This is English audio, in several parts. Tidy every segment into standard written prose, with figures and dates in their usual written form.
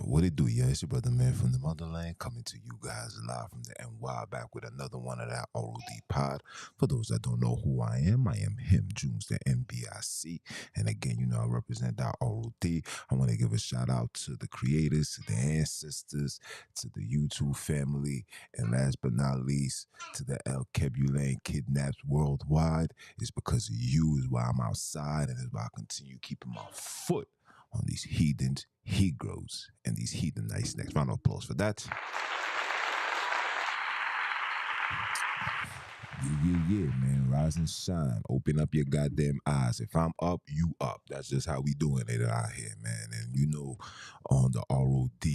What it do? Yeah, it's your brother man from the motherland coming to you guys live from the NY back with another one of that ROD pod. For those that don't know who I am him, Junes, the MBIC. And again, I represent that ROD. I want to give a shout out to the creators, to the ancestors, to the YouTube family, and last but not least, to the El Kebulan kidnaps worldwide. It's because of you is why I'm outside and is why I continue keeping my foot on these heathens, Hebrews, and these heathen nice necks. Round of applause for that. Yeah, man. Rise and shine. Open up your goddamn eyes. If I'm up, you up. That's just how we doing it out here, man. And on the ROD,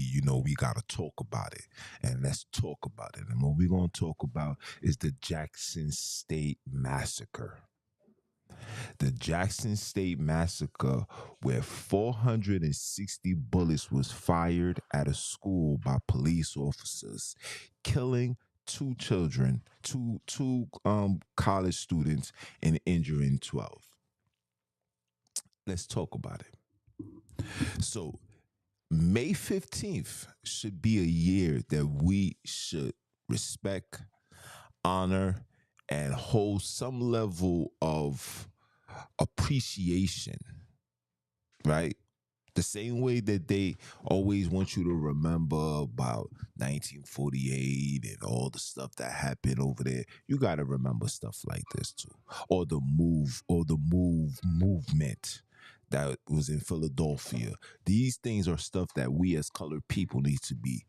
we gotta talk about it. And let's talk about it. And what we're gonna talk about is the Jackson State Massacre. The Jackson State Massacre, where 460 bullets was fired at a school by police officers, killing two children, two college students, and injuring 12. Let's talk about it. So, May 15th should be a year that we should respect, honor, and hold some level of appreciation, right? The same way that they always want you to remember about 1948 and all the stuff that happened over there. You got to remember stuff like this too. Or the movement that was in Philadelphia. These things are stuff that we as colored people need to be,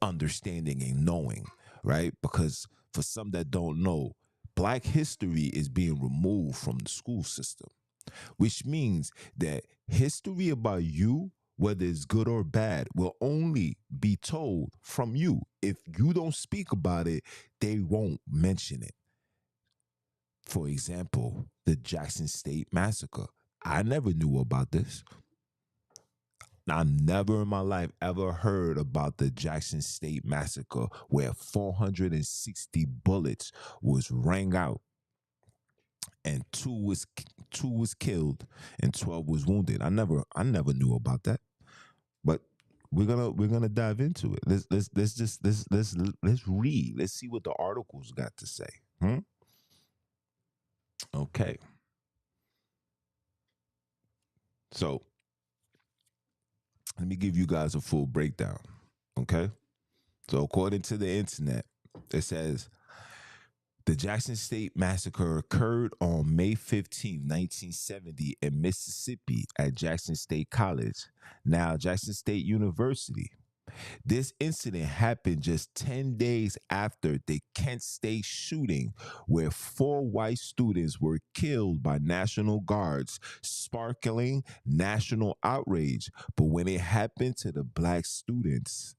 understanding and knowing, right? Because for some that don't know, Black history is being removed from the school system, which means that history about you, whether it's good or bad, will only be told from you. If you don't speak about it, they won't mention it. For example, the Jackson State Massacre. I never knew about this. I never in my life ever heard about the Jackson State Massacre where 460 bullets was rang out and two was killed and 12 was wounded. I never knew about that. But we're gonna dive into it. Let's read. Let's see what the articles got to say. Okay. So let me give you guys a full breakdown. Okay. So according to the internet, it says the Jackson State Massacre occurred on May 15, 1970 in Mississippi at Jackson State College, now Jackson State University. This incident happened just 10 days after the Kent State shooting, where 4 white students were killed by National Guards, sparkling national outrage. But when it happened to the Black students,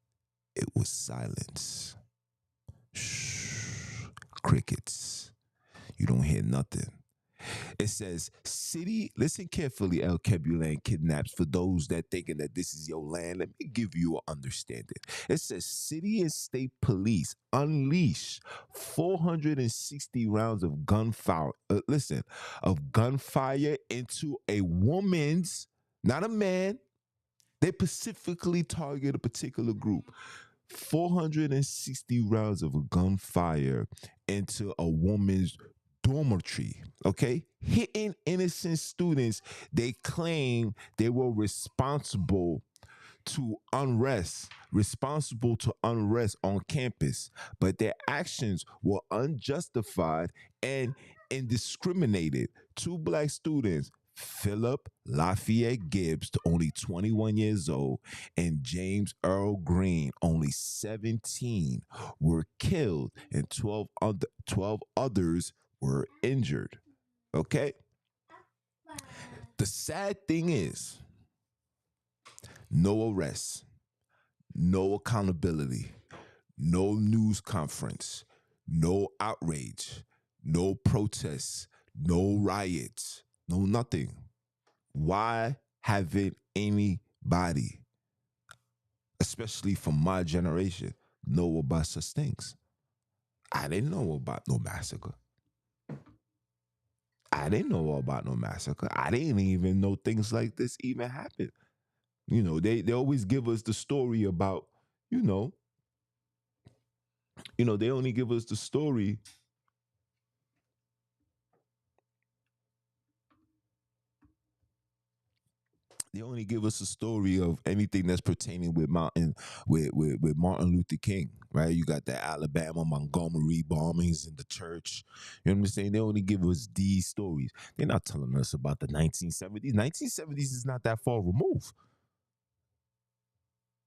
it was silence. Shh, crickets. You don't hear nothing. It says, listen carefully, El Kebulan kidnaps, for those that thinking that this is your land. Let me give you an understanding. It says, city and state police unleash 460 rounds of gunfire, of gunfire into a woman's, not a man. They specifically target a particular group. 460 rounds of gunfire into a woman's dormitory, okay? Hitting innocent students. They claim they were responsible to unrest on campus, but their actions were unjustified and indiscriminated. 2 Black students, Philip Lafayette Gibbs, only 21 years old, and James Earl Green, only 17, were killed, and 12 others were injured. Okay? The sad thing is, no arrests, no accountability, no news conference, no outrage, no protests, no riots, no nothing. Why haven't anybody, especially from my generation, know about such things? I didn't know about no massacre. I didn't know about no massacre. I didn't even know things like this even happened. They always give us the story about, you know, they only give us the story. They only give us a story of anything that's pertaining with with Martin Luther King, right? You got the Alabama Montgomery bombings in the church. You know what I'm saying? They only give us these stories. They're not telling us about the 1970s. 1970s is not that far removed.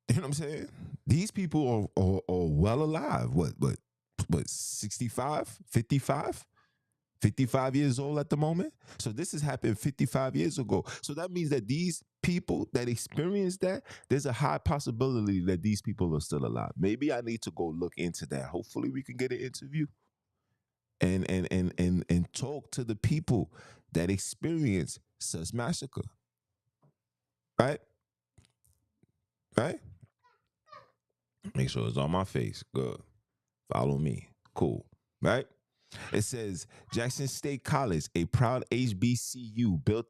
You know what I'm saying? These people are well alive. What 65, 55? 55 years old at the moment. So this has happened 55 years ago. So that means that these people that experienced that, there's a high possibility that these people are still alive. Maybe I need to go look into that. Hopefully we can get an interview and talk to the people that experienced such massacre. Right? Right? Make sure it's on my face. Good. Follow me. Cool. Right? It says Jackson State College, a proud HBCU, built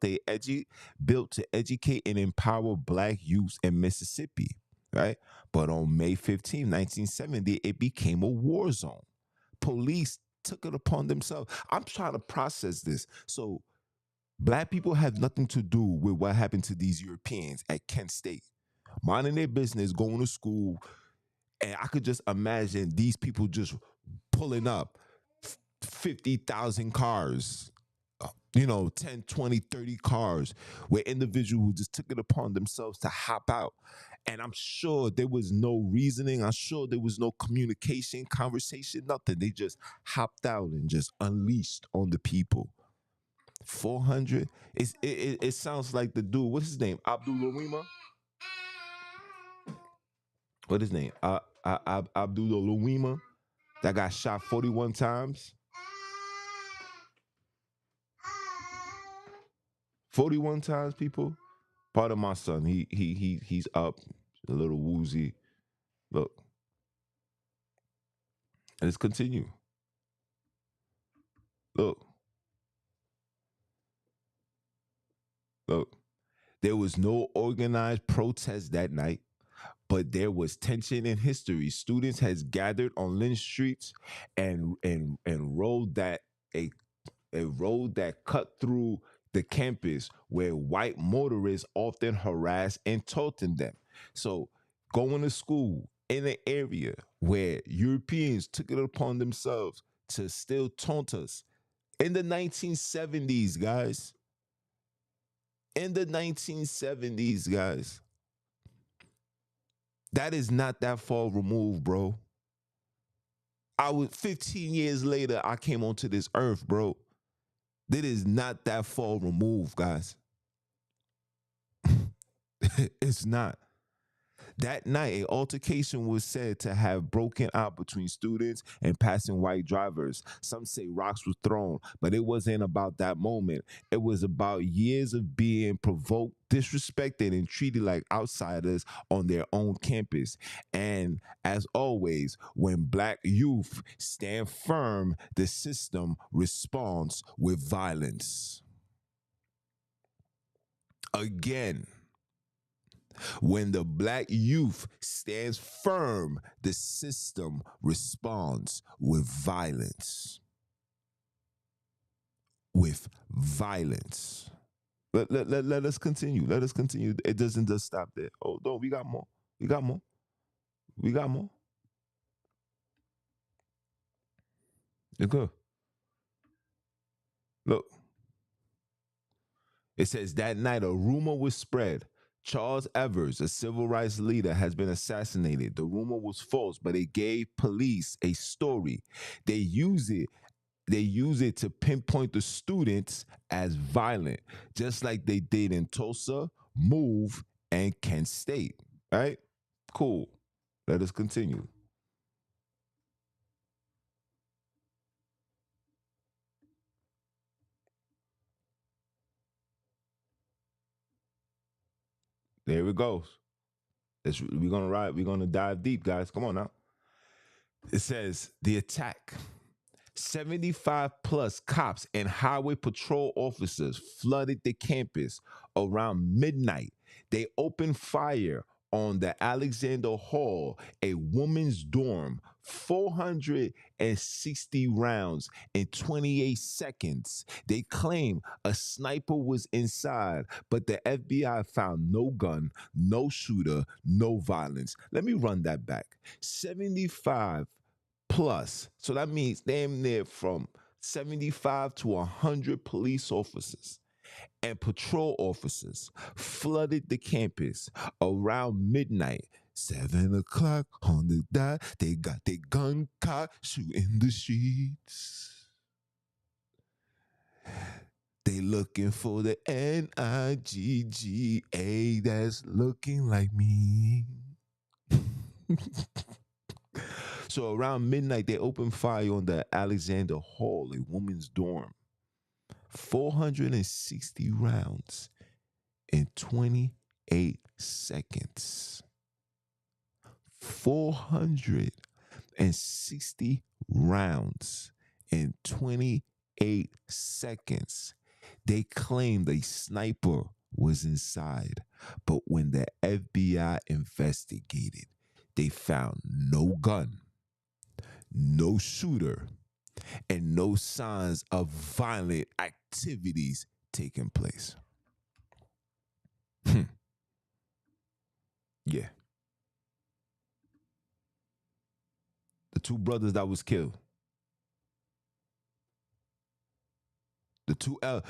to educate and empower black youth in Mississippi, right? But on May 15, 1970, it became a war zone. Police took it upon themselves. I'm trying to process this. So black people have nothing to do with what happened to these Europeans at Kent State. Minding their business, going to school, and I could just imagine these people just pulling up 50,000 cars, 10, 20, 30 cars, where individuals who just took it upon themselves to hop out. And I'm sure there was no reasoning. I'm sure there was no communication, conversation, nothing. They just hopped out and just unleashed on the people. 400. It sounds like the dude. What's his name? Abdul Lawima. What his name? Abdul Lawima. That got shot 41 times. 41 times, people. Part of my son, he's up, a little woozy. Look, let's continue. Look, look. There was no organized protest that night, but there was tension in history. Students has gathered on Lynch streets and a a road that cut through the campus where white motorists often harassed and taunted them. So going to school in an area where Europeans took it upon themselves to still taunt us in the 1970s, guys. In the 1970s, guys. That is not that far removed, bro. I was 15 years later, I came onto this earth, bro. That is not that far removed, guys. It's not. That night, an altercation was said to have broken out between students and passing white drivers. Some say rocks were thrown, but it wasn't about that moment. It was about years of being provoked, disrespected, and treated like outsiders on their own campus. And as always, when black youth stand firm, the system responds with violence. Again, when the black youth stands firm, the system responds with violence. With violence. Let us continue. Let us continue. It doesn't just stop there. Oh, no, we got more. We got more. We got more. It's good. Look. It says that night a rumor was spread. Charles Evers, a civil rights leader, has been assassinated. The rumor was false, but it gave police a story. They use it. They use it to pinpoint the students as violent, just like they did in Tulsa, Move, and Kent State. Right? Cool. Let us continue. There it goes. We're gonna ride. We're gonna dive deep, guys. Come on now. It says the attack. 75 plus cops and highway patrol officers flooded the campus around midnight. They opened fire on the Alexander Hall, a woman's dorm, 460 rounds in 28 seconds. They claim a sniper was inside, but the FBI found no gun, no shooter, no violence. Let me run that back. 75 plus. So that means damn near from 75 to 100 police officers and patrol officers flooded the campus around midnight. 7 o'clock on the dot, they got their gun cocked, shooting the streets. They looking for the NIGGA that's looking like me. So around midnight, they opened fire on the Alexander Hall, a woman's dorm. 460 rounds in 28 seconds. 460 rounds in 28 seconds. They claimed a sniper was inside, but when the FBI investigated, they found no gun, no shooter, and no signs of violent activities taking place. Yeah. The two brothers that was killed. The two El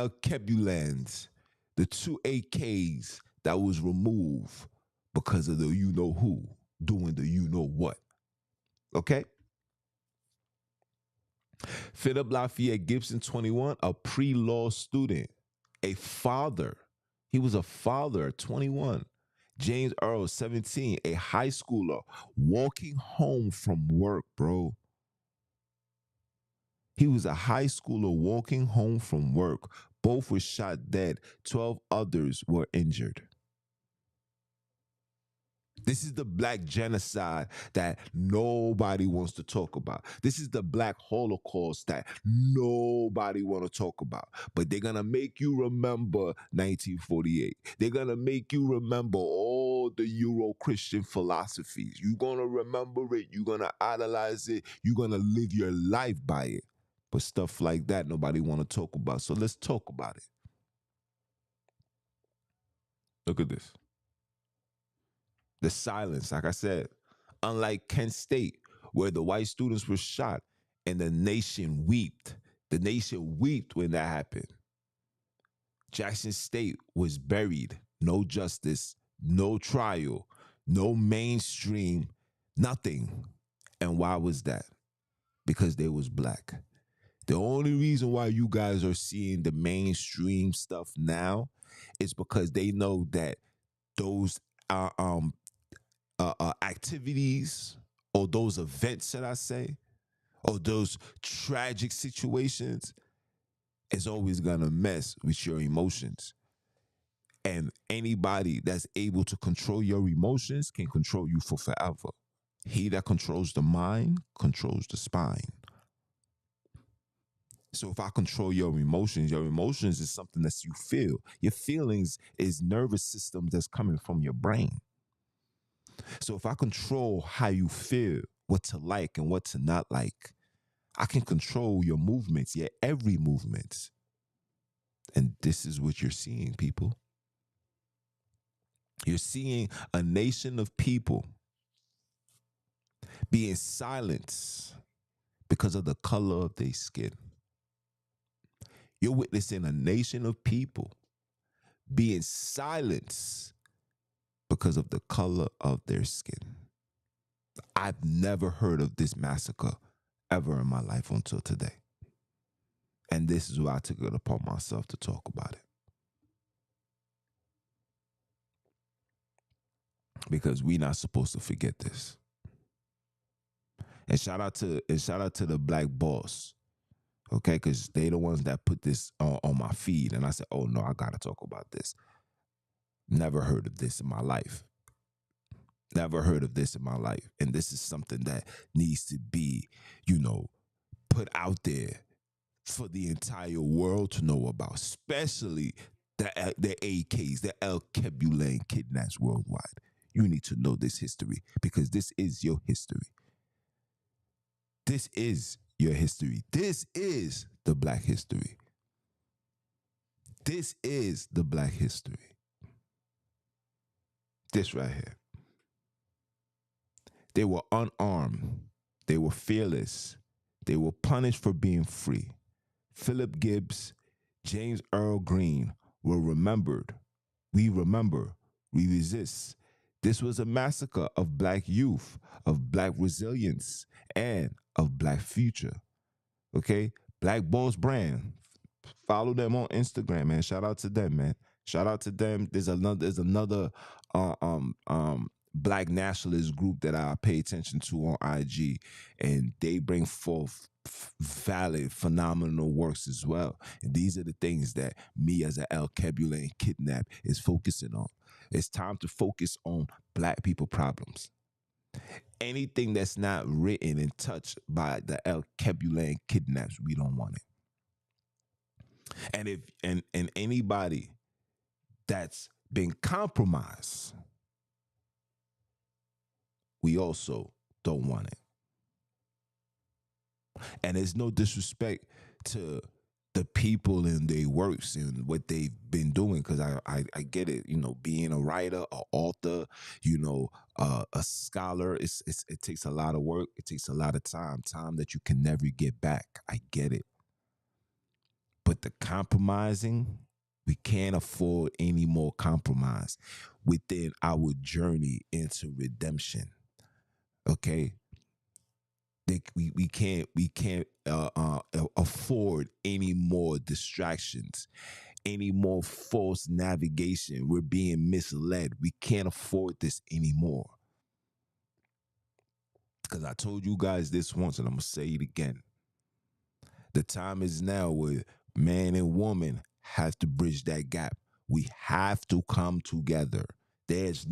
Kebulans, the two AKs that was removed because of the you know who doing the you know what. Okay? Philip Lafayette Gibson, 21, a pre-law student, a father. He was a father at 21. James Earl, 17, a high schooler, walking home from work, bro. He was a high schooler walking home from work. Both were shot dead. 12 others were injured. This is the black genocide that nobody wants to talk about. This is the black Holocaust that nobody want to talk about. But they're going to make you remember 1948. They're going to make you remember all the Euro-Christian philosophies. You're going to remember it. You're going to idolize it. You're going to live your life by it. But stuff like that, nobody want to talk about. So let's talk about it. Look at this. The silence, like I said, unlike Kent State, where the white students were shot and the nation wept. The nation wept when that happened. Jackson State was buried. No justice, no trial, no mainstream, nothing. And why was that? Because they was black. The only reason why you guys are seeing the mainstream stuff now is because they know that those activities or those events that I say, or those tragic situations is always gonna mess with your emotions. And anybody that's able to control your emotions can control you for forever. He that controls the mind controls the spine. So if I control your emotions is something that you feel. Your feelings is nervous system that's coming from your brain. So if I control how you feel, what to like and what to not like, I can control your movements, your every movement. And this is what you're seeing, people. You're seeing a nation of people being silenced because of the color of their skin. You're witnessing a nation of people being silenced because of the color of their skin. I've never heard of this massacre ever in my life until today. And this is why I took it upon myself to talk about it. Because we're not supposed to forget this. And shout out to the black boss. Okay, because they the ones that put this on my feed. And I said, oh no, I gotta talk about this. Never heard of this in my life. Never heard of this in my life. And this is something that needs to be, put out there for the entire world to know about, especially the AKs, the El Kebulan kidnaps worldwide. You need to know this history because this is your history. This is your history. This is the black history. This is the black history. This right here. They were unarmed. They were fearless. They were punished for being free. Philip Gibbs, James Earl Green were remembered. We remember. We resist. This was a massacre of black youth, of black resilience, and of black future. Okay? Black Boss Brand. Follow them on Instagram, man. Shout out to them, man. Shout out to them. There's another black nationalist group that I pay attention to on IG, and they bring forth valid, phenomenal works as well. And these are the things that me as a El Kebula and Kidnap is focusing on. It's time to focus on black people problems. Anything that's not written and touched by the El Kebula and Kidnaps, we don't want it. And if and anybody that's been compromised, we also don't want it. And there's no disrespect to the people and their works and what they've been doing, because I get it, being a writer, an author, a scholar, it takes a lot of work, it takes a lot of time that you can never get back. I get it. But the compromising, we can't afford any more compromise within our journey into redemption. Okay, we can't afford any more distractions, any more false navigation. We're being misled. We can't afford this anymore. Because I told you guys this once, and I'm gonna say it again. The time is now where man and woman have to bridge that gap. We have to come together. There's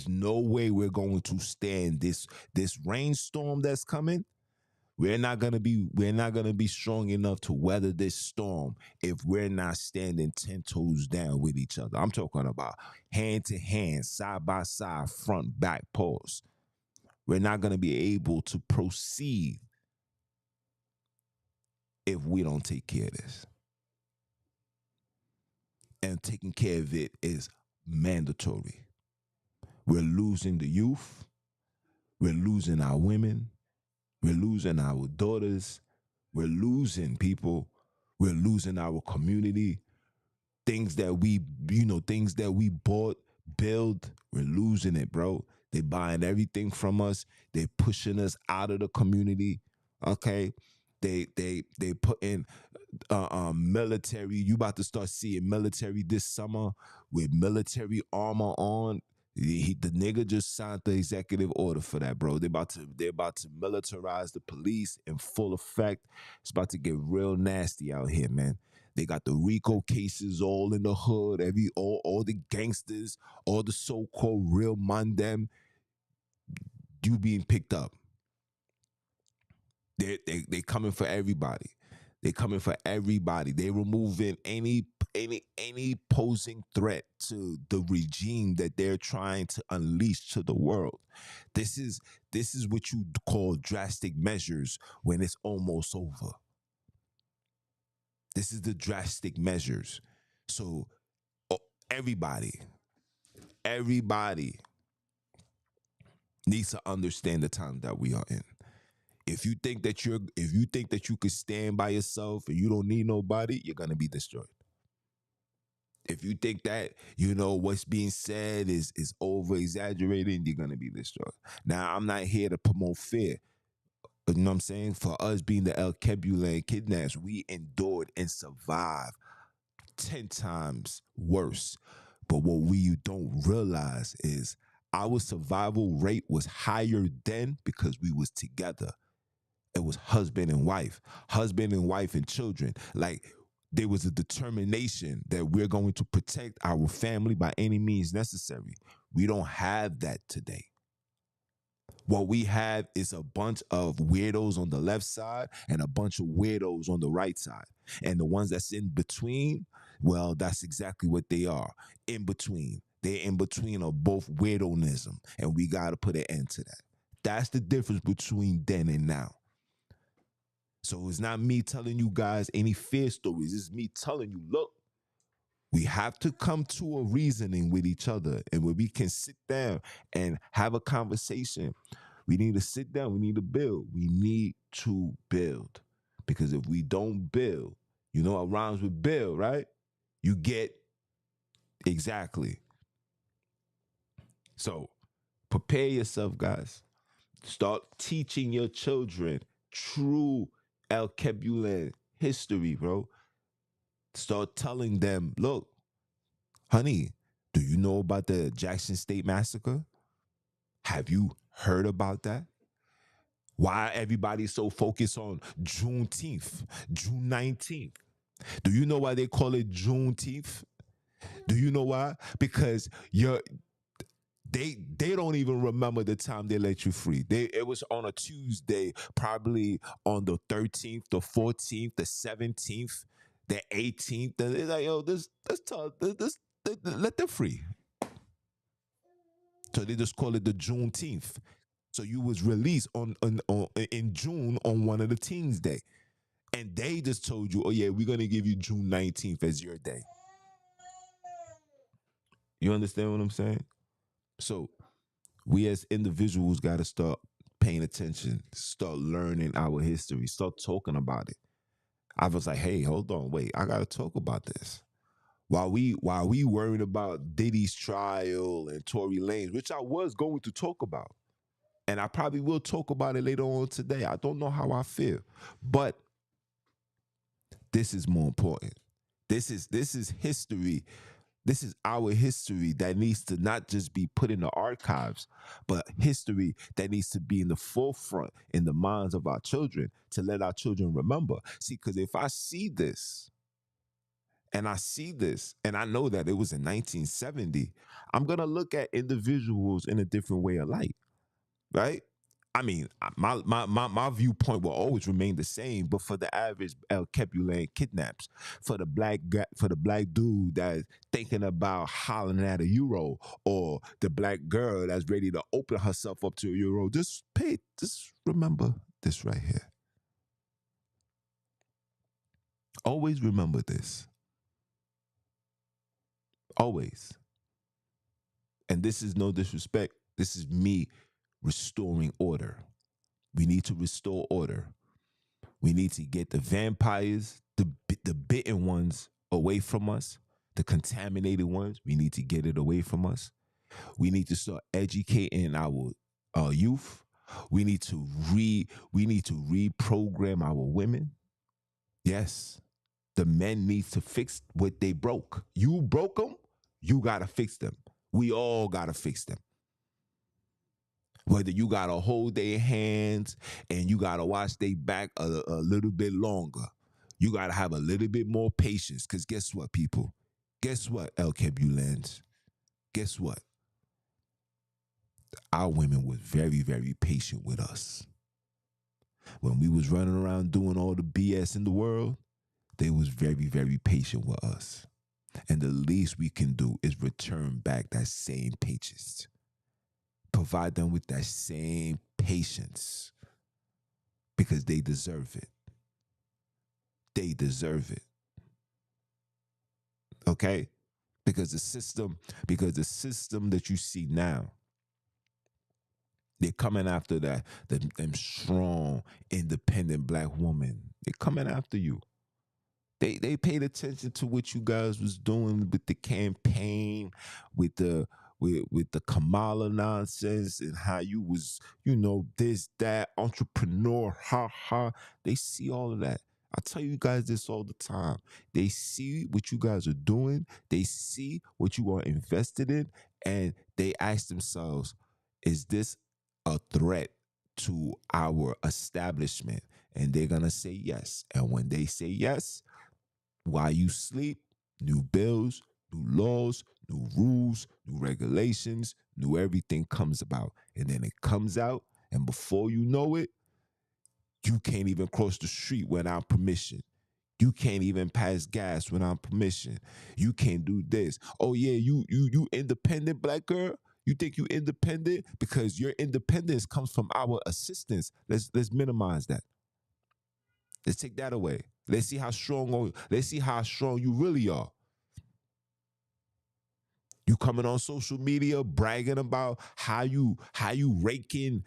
no way we're going to stand this rainstorm that's coming. We're not gonna be strong enough to weather this storm if we're not standing 10 toes down with each other. I'm talking about hand to hand, side by side, front, back, pause. We're not gonna be able to proceed if we don't take care of this. And taking care of it is mandatory. We're losing the youth. We're losing our women. We're losing our daughters. We're losing people. We're losing our community. Things that we bought, build, we're losing it, bro. They're buying everything from us. They're pushing us out of the community. Okay. They put in military. You about to start seeing military this summer with military armor on. The nigga just signed the executive order for that, bro. They're about to militarize the police in full effect. It's about to get real nasty out here, man. They got the RICO cases all in the hood. All the gangsters, all the so-called real mandem, you being picked up. They coming for everybody. They coming for everybody. They removing any posing threat to the regime that they're trying to unleash to the world. This is what you call drastic measures when it's almost over. This is the drastic measures. So everybody needs to understand the time that we are in. If you think that you could stand by yourself and you don't need nobody, you're gonna be destroyed. If you think that what's being said is over exaggerated, you're gonna be destroyed. Now, I'm not here to promote fear. You know what I'm saying? For us being the El Kebula kidnaps, we endured and survived 10 times worse. But what we don't realize is our survival rate was higher then because we was together. It was husband and wife and children. Like, there was a determination that we're going to protect our family by any means necessary. We don't have that today. What we have is a bunch of weirdos on the left side and a bunch of weirdos on the right side. And the ones that's in between, Well, that's exactly what they are. In between. They're in between of both weirdonism. And we gotta put an end to that. That's the difference between then and now. So it's not me telling you guys any fear stories. It's me telling you, look, we have to come to a reasoning with each other. And when we can sit down and have a conversation, we need to sit down. We need to build. We need to build. Because if we don't build, you know what rhymes with build, right? You get exactly. So prepare yourself, guys. Start teaching your children true El Kebulan history, bro. Start telling them, look, honey, do you know about the Jackson State Massacre? Have you heard about that? Why everybody's so focused on Juneteenth, June 19th? Do you know why they call it Juneteenth? Do you know why? Because they don't even remember the time they let you free. It was on a Tuesday, probably on the 13th, the 14th, the 17th, the 18th. They're like, yo, let them free. So they just call it the Juneteenth. So you was released in June on one of the teens' day. And they just told you, oh yeah, we're gonna give you June 19th as your day. You understand what I'm saying? So we as individuals gotta start paying attention, start learning our history, start talking about it. I was like, hey, hold on, wait, I gotta talk about this. While we worried about Diddy's trial and Tory Lanez, which I was going to talk about. And I probably will talk about it later on today. I don't know how I feel. But this is more important. This is history. This is our history that needs to not just be put in the archives, but history that needs to be in the forefront in the minds of our children to let our children remember. See, because if I see this and I know that it was in 1970, I'm going to look at individuals in a different way of light, right? I mean, my viewpoint will always remain the same, but for the average El Kebulan kidnaps, for the black dude that's thinking about hollering at a euro, or the black girl that's ready to open herself up to a euro, just remember this right here. Always remember this. Always. And this is no disrespect. This is me restoring order. We need to restore order. We need to get the vampires, the bitten ones away from us, the contaminated ones. We need to get it away from us. We need to start educating our youth. We need to reprogram our women. Yes, the men need to fix what they broke. You broke them, you gotta fix them. We all gotta fix them. Whether you gotta hold their hands and you gotta watch their back a little bit longer. You gotta have a little bit more patience. Cause guess what, people? Guess what, El Kebulans? Guess what? Our women was very, very patient with us. When we was running around doing all the BS in the world, they was very, very patient with us. And the least we can do is return back that same patience. Provide them with that same patience because they deserve it. They deserve it. Okay? Because the system that you see now, they're coming after them strong, independent black woman. They're coming after you. They paid attention to what you guys was doing with the campaign, with the Kamala nonsense, and how you was, this, that, entrepreneur, ha ha. They see all of that. I tell you guys this all the time. They see what you guys are doing. They see what you are invested in, and they ask themselves, is this a threat to our establishment? And they're gonna say yes. And when they say yes, while you sleep, new bills, new laws, new rules, new regulations, new everything comes about. And then it comes out, and before you know it, you can't even cross the street without permission. You can't even pass gas without permission. You can't do this. Oh yeah, you independent black girl. You think you independent because your independence comes from our assistance. Let's minimize that. Let's take that away. Let's see how strong. Let's see how strong you really are. You coming on social media bragging about how you raking,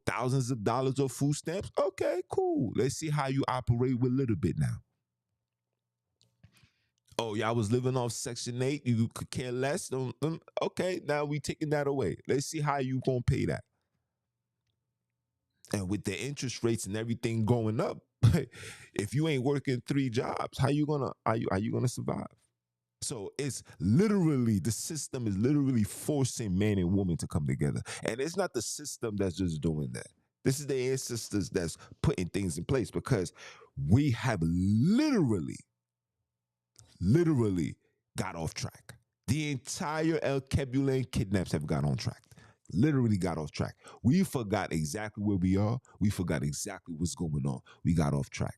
thousands of dollars of food stamps. Okay, cool. Let's see how you operate with a little bit now. Oh, y'all was living off Section 8. You could care less. Okay, now we taking that away. Let's see how you gonna pay that. And with the interest rates and everything going up, if you ain't working 3 jobs, how you gonna survive? So it's literally the system is literally forcing man and woman to come together. And it's not the system that's just doing that. This is the ancestors that's putting things in place because we have literally got off track. The entire El Kebulan kidnaps have got on track. Literally got off track. We forgot exactly where we are. We forgot exactly what's going on. We got off track.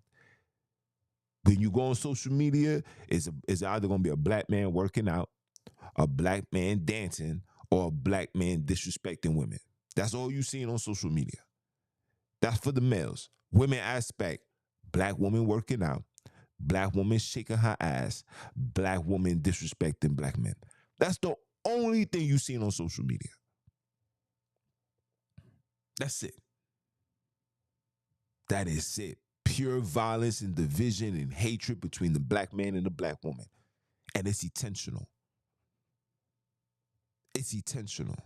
When you go on social media, it's either going to be a black man working out, a black man dancing, or a black man disrespecting women. That's all you seeing on social media. That's for the males. Women aspect, black woman working out, black woman shaking her ass, black woman disrespecting black men. That's the only thing you seen on social media. That's it. That is it. Pure violence and division and hatred between the black man and the black woman. And it's intentional. It's intentional.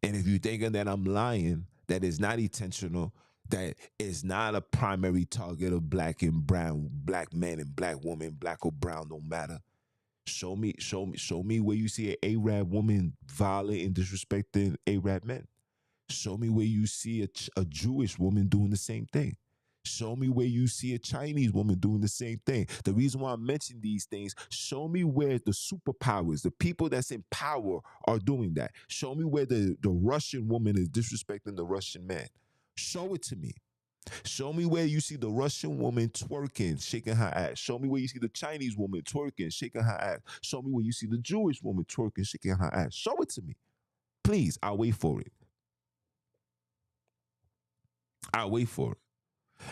And if you're thinking that I'm lying, that is not intentional, that is not a primary target of black and brown, black men and black women, black or brown, don't matter. Show me where you see an Arab woman violent and disrespecting Arab men. Show me where you see a Jewish woman doing the same thing. Show me where you see a Chinese woman doing the same thing. The reason why I mention these things, show me where the superpowers, the people that's in power are doing that. Show me where the Russian woman is disrespecting the Russian man. Show it to me. Show me where you see the Russian woman twerking, shaking her ass. Show me where you see the Chinese woman twerking, shaking her ass. Show me where you see the Jewish woman twerking, shaking her ass. Show it to me. Please, I'll wait for it. I'll wait for it.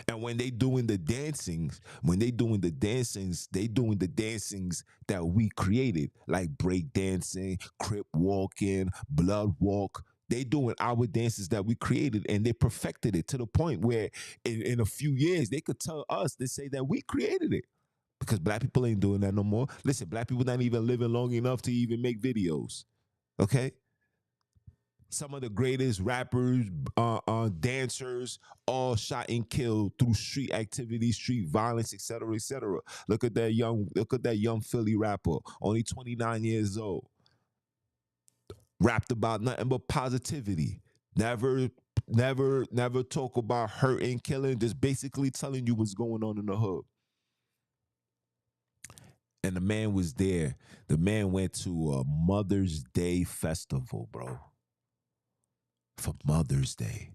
And when they doing the dancings, they doing the dancings that we created, like break dancing, crip walking, blood walk. They doing our dances that we created, and they perfected it to the point where in a few years they could tell us, they say that we created it. Because black people ain't doing that no more. Listen, black people not even living long enough to even make videos. Okay? Some of the greatest rappers, dancers, all shot and killed through street activity, street violence, etc., etc. Look at that young Philly rapper, only 29 years old, rapped about nothing but positivity. Never talk about hurt and killing. Just basically telling you what's going on in the hood. And the man was there. The man went to a Mother's Day festival, bro, for Mother's Day.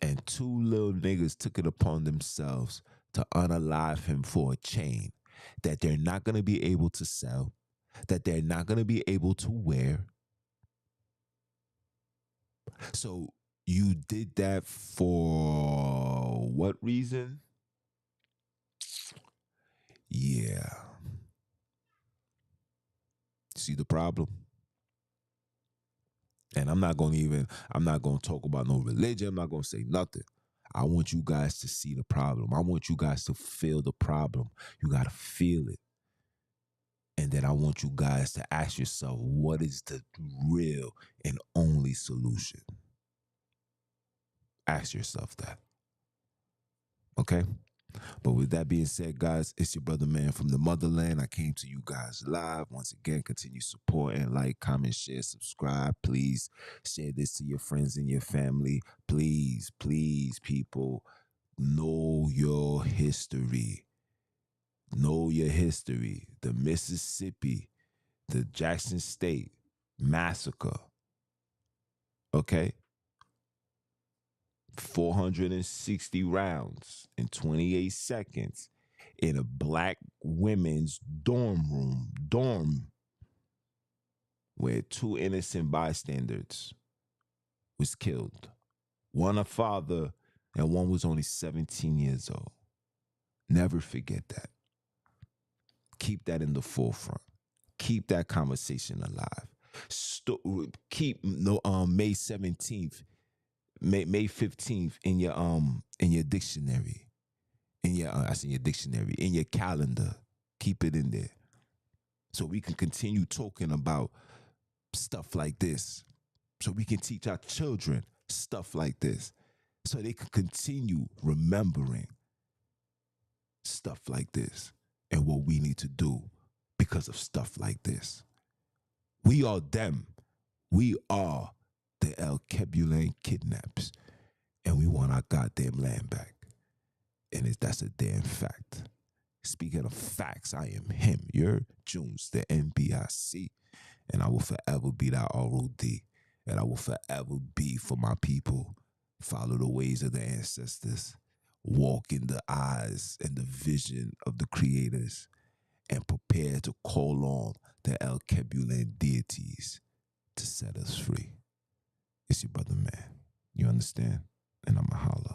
And two little niggas took it upon themselves to unalive him for a chain that they're not going to be able to sell, that they're not going to be able to wear. So you did that for what reason? Yeah. See the problem? And I'm not going to talk about no religion. I'm not going to say nothing. I want you guys to see the problem. I want you guys to feel the problem. You got to feel it. And then I want you guys to ask yourself, what is the real and only solution? Ask yourself that. Okay? But with that being said, guys, it's your brother man from the motherland. I came to you guys live. Once again, continue supporting, like, comment, share, subscribe. Please share this to your friends and your family. Please, please, people, know your history. Know your history. The Mississippi, the Jackson State Massacre. Okay? 460 rounds in 28 seconds in a black women's dorm where two innocent bystanders was killed. One a father and one was only 17 years old. Never forget that. Keep that in the forefront. Keep that conversation alive. Keep no May 17th, May 15th in your dictionary. In your I say your dictionary, in your calendar. Keep it in there. So we can continue talking about stuff like this. So we can teach our children stuff like this. So they can continue remembering stuff like this and what we need to do because of stuff like this. We are them. We are the El Kebulan kidnaps. And we want our goddamn land back. And that's a damn fact. Speaking of facts, I am him. You're Junes, the NBIC. And I will forever be that ROD. And I will forever be for my people. Follow the ways of the ancestors. Walk in the eyes and the vision of the creators. And prepare to call on the El Kebulan deities to set us free. It's your brother, man. You understand? And I'm a holla.